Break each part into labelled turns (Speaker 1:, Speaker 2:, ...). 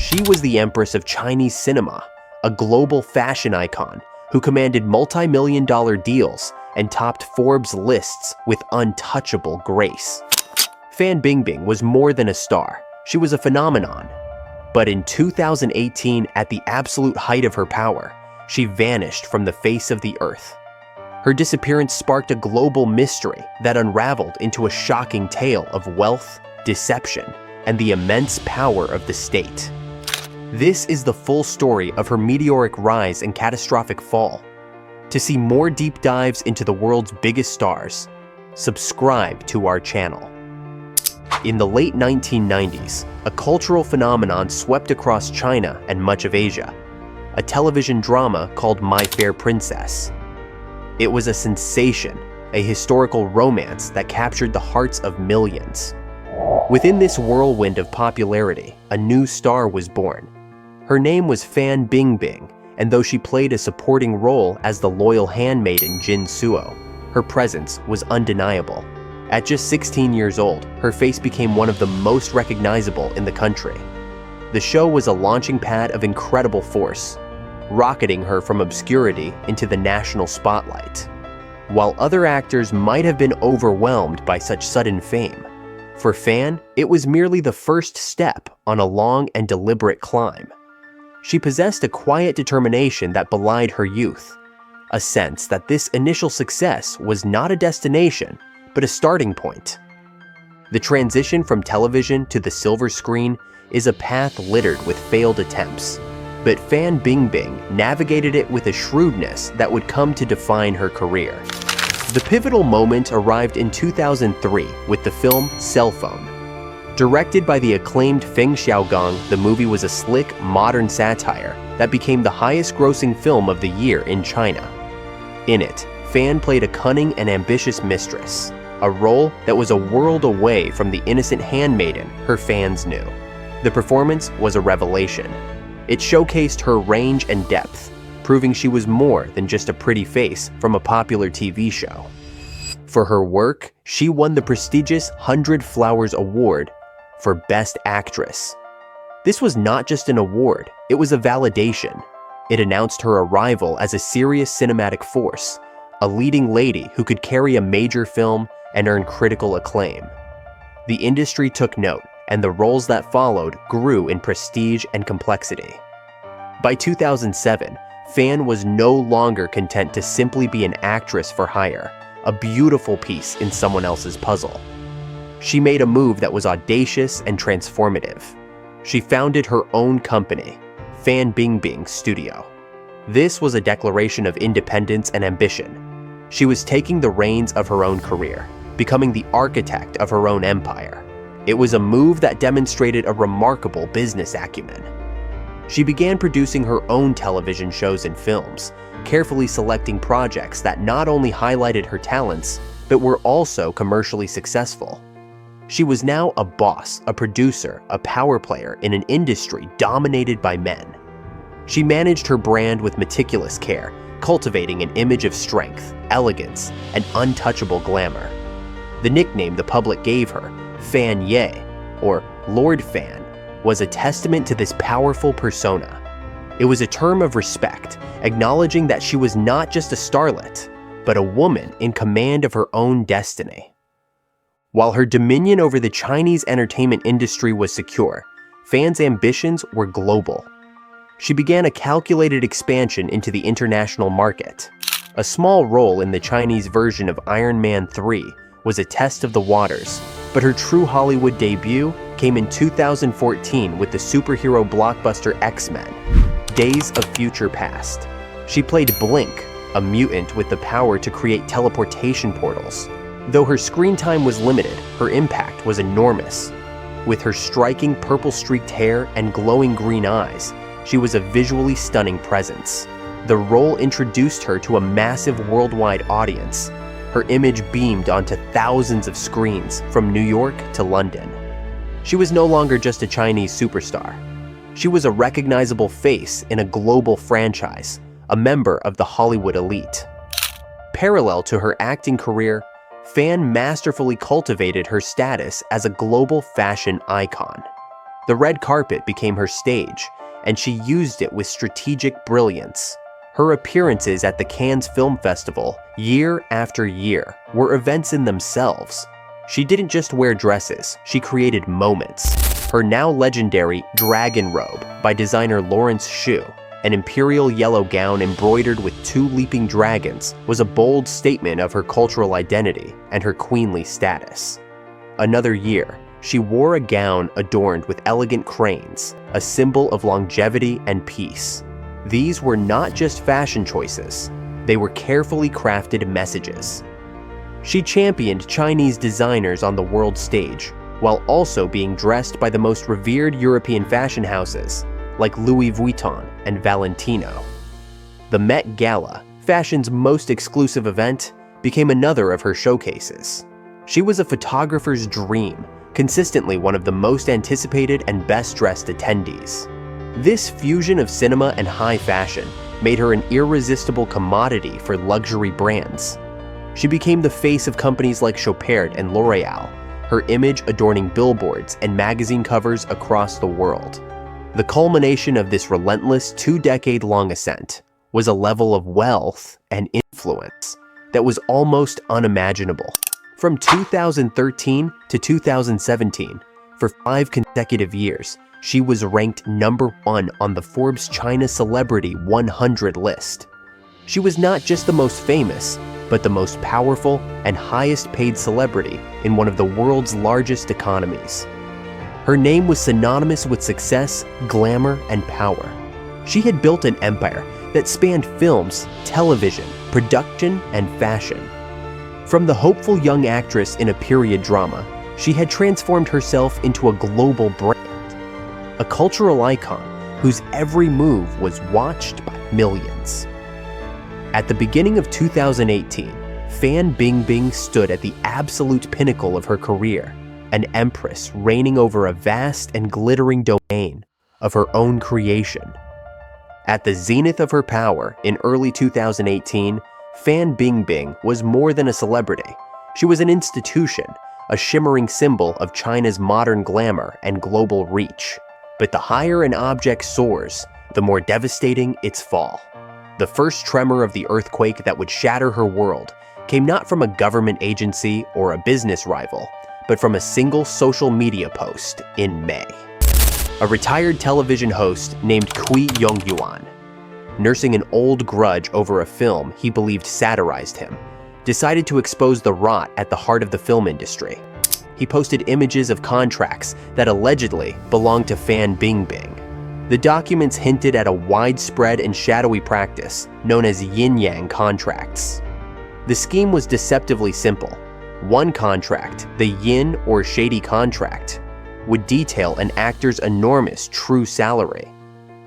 Speaker 1: She was the empress of Chinese cinema, a global fashion icon who commanded multi-million-dollar deals and topped Forbes lists with untouchable grace. Fan Bingbing was more than a star. She was a phenomenon. But in 2018, at the absolute height of her power, she vanished from the face of the earth. Her disappearance sparked a global mystery that unraveled into a shocking tale of wealth, deception, and the immense power of the state. This is the full story of her meteoric rise and catastrophic fall. To see more deep dives into the world's biggest stars, subscribe to our channel. In the late 1990s, a cultural phenomenon swept across China and much of Asia, a television drama called My Fair Princess. It was a sensation, a historical romance that captured the hearts of millions. Within this whirlwind of popularity, a new star was born. Her name was Fan Bingbing, and though she played a supporting role as the loyal handmaiden Jin Suo, her presence was undeniable. At just 16 years old, her face became one of the most recognizable in the country. The show was a launching pad of incredible force, rocketing her from obscurity into the national spotlight. While other actors might have been overwhelmed by such sudden fame, for Fan, it was merely the first step on a long and deliberate climb. She possessed a quiet determination that belied her youth, a sense that this initial success was not a destination, but a starting point. The transition from television to the silver screen is a path littered with failed attempts, but Fan Bingbing navigated it with a shrewdness that would come to define her career. The pivotal moment arrived in 2003 with the film Cell Phone. Directed by the acclaimed Feng Xiaogong, the movie was a slick, modern satire that became the highest-grossing film of the year in China. In it, Fan played a cunning and ambitious mistress, a role that was a world away from the innocent handmaiden her fans knew. The performance was a revelation. It showcased her range and depth, proving she was more than just a pretty face from a popular TV show. For her work, she won the prestigious 100 Flowers Award for Best Actress. This was not just an award, it was a validation. It announced her arrival as a serious cinematic force, a leading lady who could carry a major film and earn critical acclaim. The industry took note, and the roles that followed grew in prestige and complexity. By 2007, Fan was no longer content to simply be an actress for hire, a beautiful piece in someone else's puzzle. She made a move that was audacious and transformative. She founded her own company, Fan Bingbing Studio. This was a declaration of independence and ambition. She was taking the reins of her own career, becoming the architect of her own empire. It was a move that demonstrated a remarkable business acumen. She began producing her own television shows and films, carefully selecting projects that not only highlighted her talents, but were also commercially successful. She was now a boss, a producer, a power player in an industry dominated by men. She managed her brand with meticulous care, cultivating an image of strength, elegance, and untouchable glamour. The nickname the public gave her, Fan Ye, or Lord Fan, was a testament to this powerful persona. It was a term of respect, acknowledging that she was not just a starlet, but a woman in command of her own destiny. While her dominion over the Chinese entertainment industry was secure, Fan's ambitions were global. She began a calculated expansion into the international market. A small role in the Chinese version of Iron Man 3 was a test of the waters, but her true Hollywood debut came in 2014 with the superhero blockbuster X-Men, Days of Future Past. She played Blink, a mutant with the power to create teleportation portals. Though her screen time was limited, her impact was enormous. With her striking purple-streaked hair and glowing green eyes, she was a visually stunning presence. The role introduced her to a massive worldwide audience. Her image beamed onto thousands of screens from New York to London. She was no longer just a Chinese superstar. She was a recognizable face in a global franchise, a member of the Hollywood elite. Parallel to her acting career, Fan masterfully cultivated her status as a global fashion icon. The red carpet became her stage, and she used it with strategic brilliance. Her appearances at the Cannes Film Festival, year after year, were events in themselves. She didn't just wear dresses, she created moments. Her now legendary dragon robe by designer Lawrence Shu, an imperial yellow gown embroidered with 2 leaping dragons, was a bold statement of her cultural identity and her queenly status. Another year, she wore a gown adorned with elegant cranes, a symbol of longevity and peace. These were not just fashion choices, they were carefully crafted messages. She championed Chinese designers on the world stage, while also being dressed by the most revered European fashion houses, like Louis Vuitton and Valentino. The Met Gala, fashion's most exclusive event, became another of her showcases. She was a photographer's dream, consistently one of the most anticipated and best-dressed attendees. This fusion of cinema and high fashion made her an irresistible commodity for luxury brands. She became the face of companies like Chopard and L'Oreal, her image adorning billboards and magazine covers across the world. The culmination of this relentless 2-decade-long ascent was a level of wealth and influence that was almost unimaginable. From 2013 to 2017, for 5 consecutive years, she was ranked #1 on the Forbes China Celebrity 100 list. She was not just the most famous, but the most powerful and highest paid celebrity in one of the world's largest economies. Her name was synonymous with success, glamour, and power. She had built an empire that spanned films, television, production, and fashion. From the hopeful young actress in a period drama, she had transformed herself into a global brand, a cultural icon whose every move was watched by millions. At the beginning of 2018, Fan Bingbing stood at the absolute pinnacle of her career, an empress reigning over a vast and glittering domain of her own creation. At the zenith of her power in early 2018, Fan Bingbing was more than a celebrity. She was an institution, a shimmering symbol of China's modern glamour and global reach. But the higher an object soars, the more devastating its fall. The first tremor of the earthquake that would shatter her world came not from a government agency or a business rival, but from a single social media post in May. A retired television host named Kui Yongyuan, nursing an old grudge over a film he believed satirized him, decided to expose the rot at the heart of the film industry. He posted images of contracts that allegedly belonged to Fan Bingbing. The documents hinted at a widespread and shadowy practice known as yin-yang contracts. The scheme was deceptively simple. One contract, the yin or shady contract, would detail an actor's enormous true salary.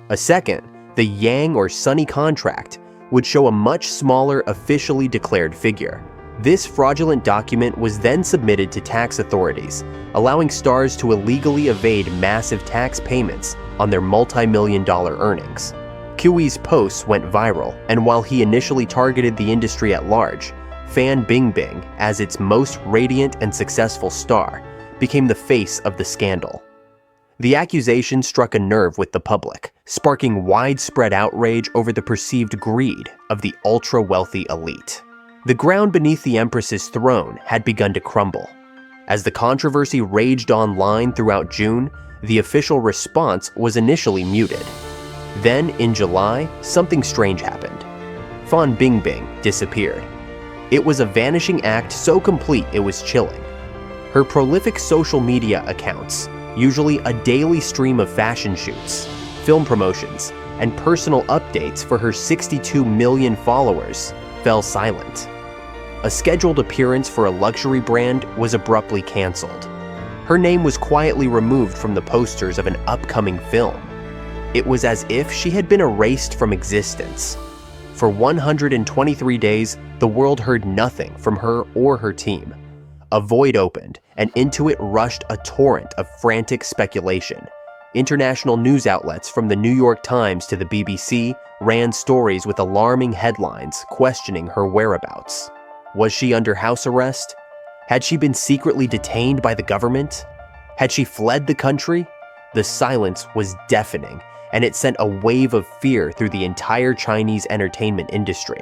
Speaker 1: A second, the yang or sunny contract, would show a much smaller officially declared figure. This fraudulent document was then submitted to tax authorities, allowing stars to illegally evade massive tax payments on their multi-million-dollar earnings. Kui's posts went viral, and while he initially targeted the industry at large, Fan Bingbing, as its most radiant and successful star, became the face of the scandal. The accusation struck a nerve with the public, sparking widespread outrage over the perceived greed of the ultra-wealthy elite. The ground beneath the Empress's throne had begun to crumble. As the controversy raged online throughout June, the official response was initially muted. Then, in July, something strange happened. Fan Bingbing disappeared. It was a vanishing act so complete it was chilling. Her prolific social media accounts, usually a daily stream of fashion shoots, film promotions, and personal updates for her 62 million followers, fell silent. A scheduled appearance for a luxury brand was abruptly canceled. Her name was quietly removed from the posters of an upcoming film. It was as if she had been erased from existence. For 123 days, the world heard nothing from her or her team. A void opened, and into it rushed a torrent of frantic speculation. International news outlets from the New York Times to the BBC ran stories with alarming headlines questioning her whereabouts. Was she under house arrest? Had she been secretly detained by the government? Had she fled the country? The silence was deafening, and it sent a wave of fear through the entire Chinese entertainment industry.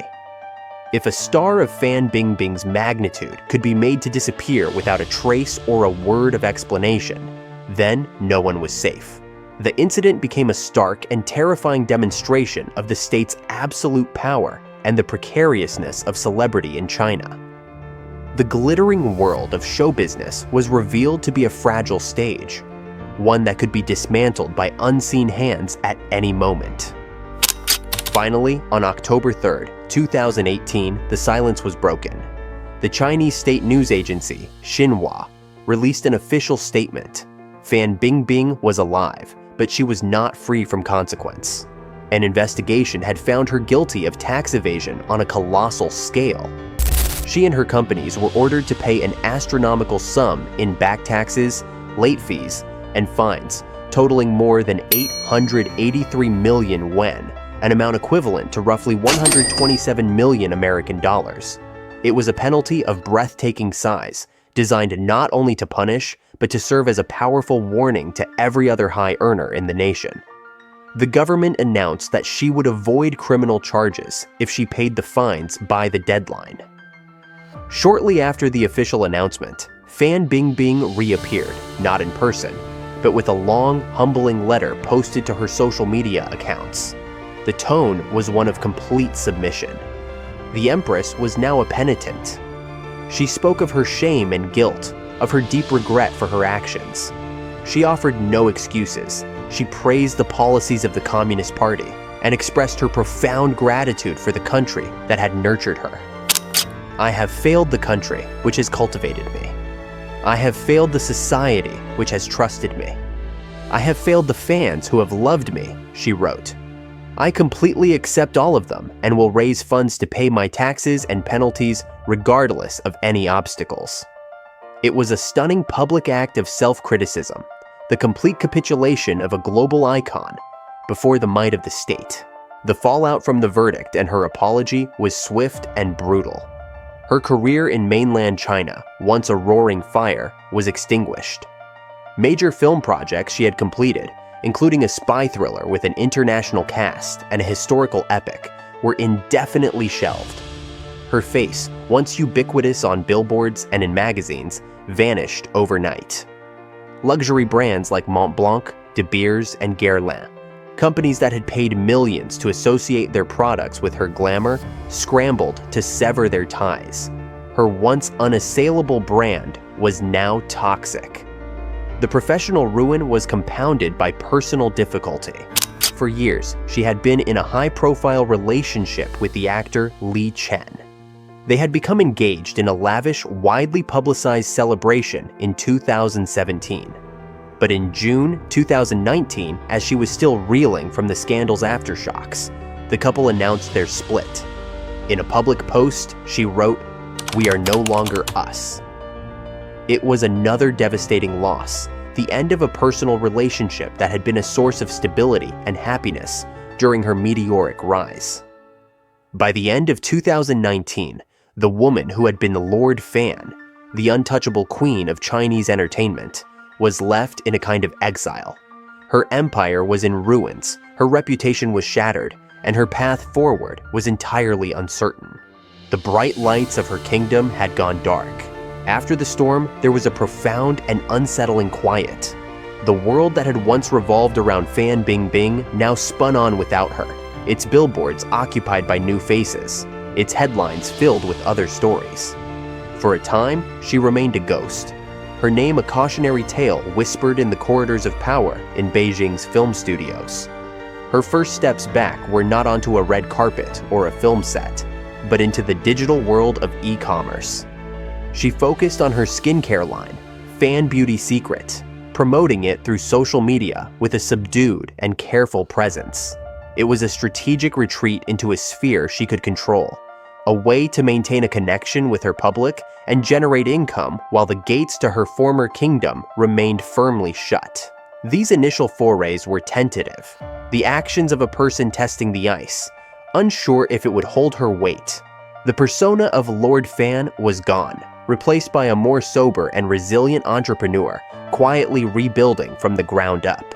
Speaker 1: If a star of Fan Bingbing's magnitude could be made to disappear without a trace or a word of explanation, then no one was safe. The incident became a stark and terrifying demonstration of the state's absolute power and the precariousness of celebrity in China. The glittering world of show business was revealed to be a fragile stage, one that could be dismantled by unseen hands at any moment. Finally, on October 3rd, 2018, the silence was broken. The Chinese state news agency, Xinhua, released an official statement. Fan Bingbing was alive, but she was not free from consequence. An investigation had found her guilty of tax evasion on a colossal scale. She and her companies were ordered to pay an astronomical sum in back taxes, late fees, and fines, totaling more than 883 million yuan, an amount equivalent to roughly 127 million American dollars. It was a penalty of breathtaking size, designed not only to punish, but to serve as a powerful warning to every other high earner in the nation. The government announced that she would avoid criminal charges if she paid the fines by the deadline. Shortly after the official announcement, Fan Bingbing reappeared, not in person, but with a long, humbling letter posted to her social media accounts. The tone was one of complete submission. The empress was now a penitent. She spoke of her shame and guilt, of her deep regret for her actions. She offered no excuses. She praised the policies of the Communist Party and expressed her profound gratitude for the country that had nurtured her. "I have failed the country which has cultivated me. I have failed the society which has trusted me. I have failed the fans who have loved me," she wrote. "I completely accept all of them and will raise funds to pay my taxes and penalties regardless of any obstacles." It was a stunning public act of self-criticism, the complete capitulation of a global icon before the might of the state. The fallout from the verdict and her apology was swift and brutal. Her career in mainland China, once a roaring fire, was extinguished. Major film projects she had completed, including a spy thriller with an international cast and a historical epic, were indefinitely shelved. Her face, once ubiquitous on billboards and in magazines, vanished overnight. Luxury brands like Montblanc, De Beers, and Guerlain, companies that had paid millions to associate their products with her glamour, scrambled to sever their ties. Her once unassailable brand was now toxic. The professional ruin was compounded by personal difficulty. For years, she had been in a high-profile relationship with the actor Li Chen. They had become engaged in a lavish, widely publicized celebration in 2017. But in June 2019, as she was still reeling from the scandal's aftershocks, the couple announced their split. In a public post, she wrote, "We are no longer us." It was another devastating loss, the end of a personal relationship that had been a source of stability and happiness during her meteoric rise. By the end of 2019, the woman who had been Lord Fan, the untouchable queen of Chinese entertainment, was left in a kind of exile. Her empire was in ruins, her reputation was shattered, and her path forward was entirely uncertain. The bright lights of her kingdom had gone dark. After the storm, there was a profound and unsettling quiet. The world that had once revolved around Fan Bingbing now spun on without her, its billboards occupied by new faces, its headlines filled with other stories. For a time, she remained a ghost. Her name a cautionary tale whispered in the corridors of power in Beijing's film studios. Her first steps back were not onto a red carpet or a film set, but into the digital world of e-commerce. She focused on her skincare line, Fan Beauty Secret, promoting it through social media with a subdued and careful presence. It was a strategic retreat into a sphere she could control, a way to maintain a connection with her public and generate income while the gates to her former kingdom remained firmly shut. These initial forays were tentative, the actions of a person testing the ice, unsure if it would hold her weight. The persona of Lord Fan was gone, replaced by a more sober and resilient entrepreneur, quietly rebuilding from the ground up.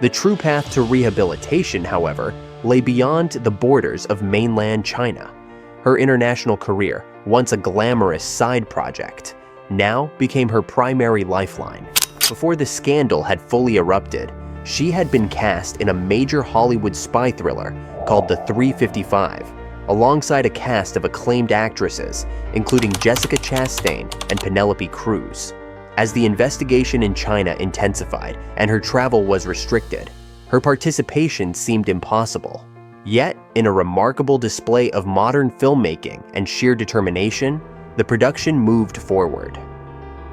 Speaker 1: The true path to rehabilitation, however, lay beyond the borders of mainland China. Her international career, once a glamorous side project, now became her primary lifeline. Before the scandal had fully erupted, she had been cast in a major Hollywood spy thriller called The 355, alongside a cast of acclaimed actresses, including Jessica Chastain and Penelope Cruz. As the investigation in China intensified and her travel was restricted, her participation seemed impossible. Yet, in a remarkable display of modern filmmaking and sheer determination, the production moved forward.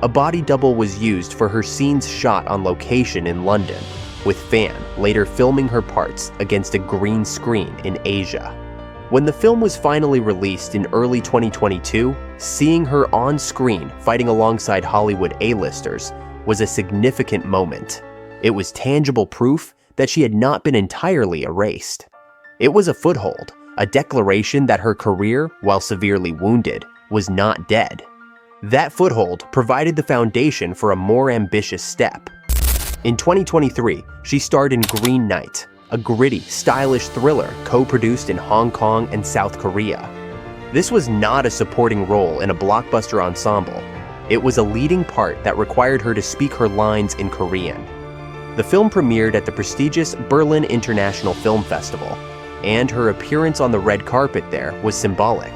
Speaker 1: A body double was used for her scenes shot on location in London, with Fan later filming her parts against a green screen in Asia. When the film was finally released in early 2022, seeing her on screen fighting alongside Hollywood A-listers was a significant moment. It was tangible proof that she had not been entirely erased. It was a foothold, a declaration that her career, while severely wounded, was not dead. That foothold provided the foundation for a more ambitious step. In 2023, she starred in Green Knight, a gritty, stylish thriller co-produced in Hong Kong and South Korea. This was not a supporting role in a blockbuster ensemble. It was a leading part that required her to speak her lines in Korean. The film premiered at the prestigious Berlin International Film Festival, and her appearance on the red carpet there was symbolic.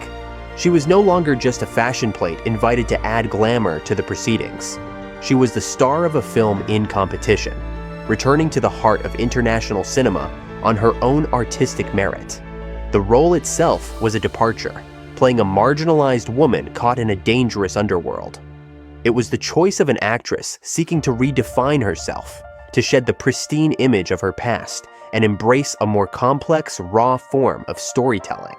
Speaker 1: She was no longer just a fashion plate invited to add glamour to the proceedings. She was the star of a film in competition, returning to the heart of international cinema on her own artistic merit. The role itself was a departure, playing a marginalized woman caught in a dangerous underworld. It was the choice of an actress seeking to redefine herself, to shed the pristine image of her past and embrace a more complex, raw form of storytelling.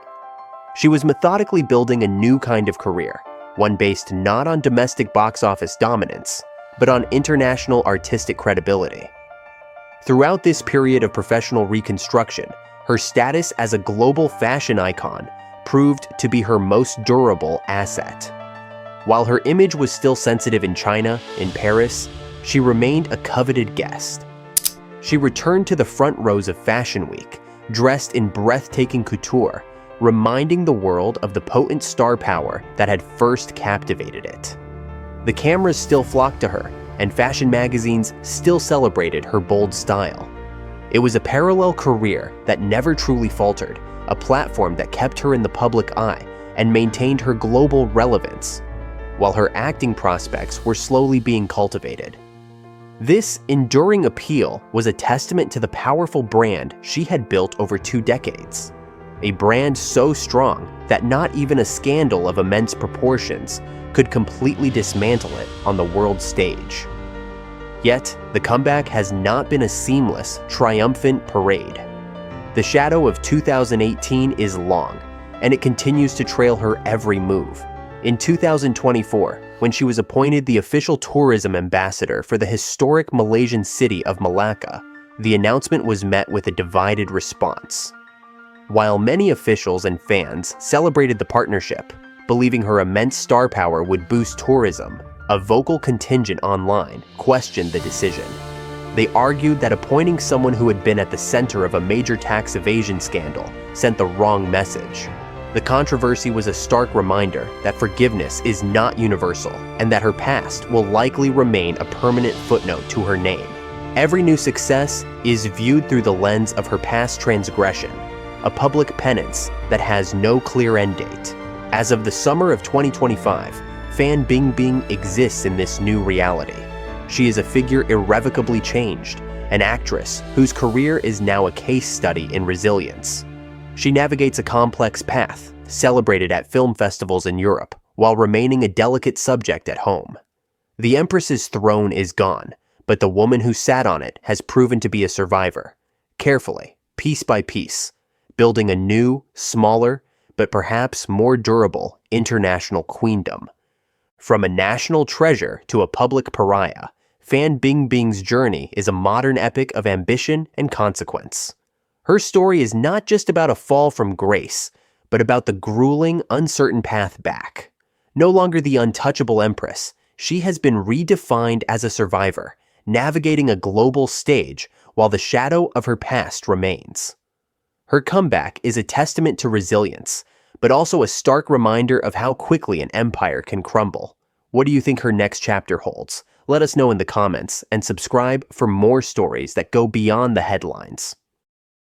Speaker 1: She was methodically building a new kind of career, one based not on domestic box office dominance, but on international artistic credibility. Throughout this period of professional reconstruction, her status as a global fashion icon proved to be her most durable asset. While her image was still sensitive in China, in Paris, she remained a coveted guest. She returned to the front rows of Fashion Week, dressed in breathtaking couture, reminding the world of the potent star power that had first captivated it. The cameras still flocked to her, and fashion magazines still celebrated her bold style. It was a parallel career that never truly faltered, a platform that kept her in the public eye and maintained her global relevance, while her acting prospects were slowly being cultivated. This enduring appeal was a testament to the powerful brand she had built over 2 decades. A brand so strong that not even a scandal of immense proportions could completely dismantle it on the world stage. Yet, the comeback has not been a seamless, triumphant parade. The shadow of 2018 is long, and it continues to trail her every move. In 2024, when she was appointed the official tourism ambassador for the historic Malaysian city of Malacca, the announcement was met with a divided response. While many officials and fans celebrated the partnership, believing her immense star power would boost tourism, a vocal contingent online questioned the decision. They argued that appointing someone who had been at the center of a major tax evasion scandal sent the wrong message. The controversy was a stark reminder that forgiveness is not universal and that her past will likely remain a permanent footnote to her name. Every new success is viewed through the lens of her past transgression, a public penance that has no clear end date. As of the summer of 2025, Fan Bingbing exists in this new reality. She is a figure irrevocably changed, an actress whose career is now a case study in resilience. She navigates a complex path, celebrated at film festivals in Europe, while remaining a delicate subject at home. The Empress's throne is gone, but the woman who sat on it has proven to be a survivor, carefully, piece by piece, building a new, smaller, but perhaps more durable international queendom. From a national treasure to a public pariah, Fan Bingbing's journey is a modern epic of ambition and consequence. Her story is not just about a fall from grace, but about the grueling, uncertain path back. No longer the untouchable empress, she has been redefined as a survivor, navigating a global stage while the shadow of her past remains. Her comeback is a testament to resilience, but also a stark reminder of how quickly an empire can crumble. What do you think her next chapter holds? Let us know in the comments and subscribe for more stories that go beyond the headlines.